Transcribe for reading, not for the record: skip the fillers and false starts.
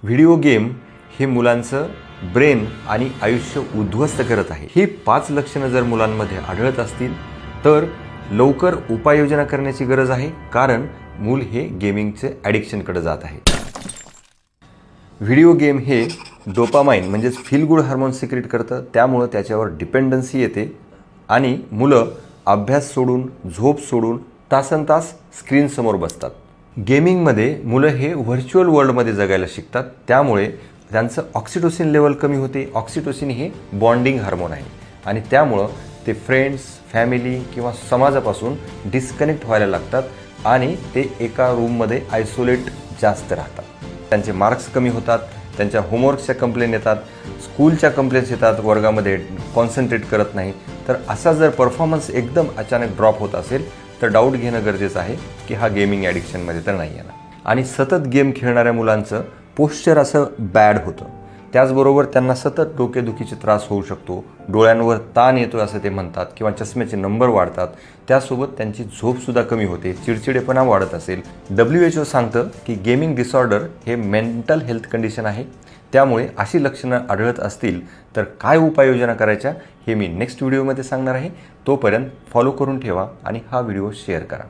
Video game हे मुलांचं brain आणि आयुष्य उद्ध्वस्त करत आहे. ही 5 लक्षणं जर मुलांमध्ये आढळत असतील तर लवकर उपाययोजना करण्याची गरज आहे, कारण मूल हे गेमिंगचे ॲडिक्शनकडे जात आहे. व्हिडिओ गेम हे डोपामाइन म्हणजेच फील गुड हार्मोन सिक्रेट करतं, त्यामुळं त्याच्यावर डिपेंडन्सी येते आणि मुलं अभ्यास सोडून, झोप सोडून तासनतास स्क्रीनसमोर बसतात. गेमिंगमध्ये मुलं हे व्हर्च्युअल वर्ल्डमध्ये जगायला शिकतात, त्यामुळे त्यांचं ऑक्सिटोसिन लेवल कमी होते. ऑक्सिटोसिन हे बॉन्डिंग हार्मोन आहे आणि त्यामुळं ते फ्रेंड्स, फॅमिली किंवा समाजापासून डिस्कनेक्ट व्हायला लागतात आणि ते एका रूममध्ये आयसोलेट जास्त राहतात. त्यांचे मार्क्स कमी होतात, त्यांच्या होमवर्कच्या कंप्लेंट येतात, स्कूलच्या कंप्लेंट्स येतात, वर्गामध्ये कॉन्सन्ट्रेट करत नाही. तर असा जर परफॉर्मन्स एकदम अचानक ड्रॉप होत असेल तर डाऊट घेणं गरजेचं आहे की हा गेमिंग ॲडिक्शनमध्ये तर नाही येणार. आणि सतत गेम खेळणाऱ्या मुलांचं पोश्चर असं बॅड होतं, त्याचबरोबर त्यांना सतत डोकेदुखीचे त्रास होऊ शकतो, डोळ्यांवर ताण येतो असं ते म्हणतात किंवा चष्म्याचे नंबर वाढतात. त्यासोबत त्यांची झोपसुद्धा कमी होते, चिडचिडेपणा वाढत असेल. WHO सांगतं की गेमिंग डिसऑर्डर हे मेंटल हेल्थ कंडिशन आहे, त्यामुळे अशी लक्षणं आढळत असतील तर काय उपाययोजना करायच्या हे मी नेक्स्ट व्हिडिओमध्ये सांगणार आहे. तोपर्यंत फॉलो करून ठेवा आणि हा व्हिडिओ शेअर करा.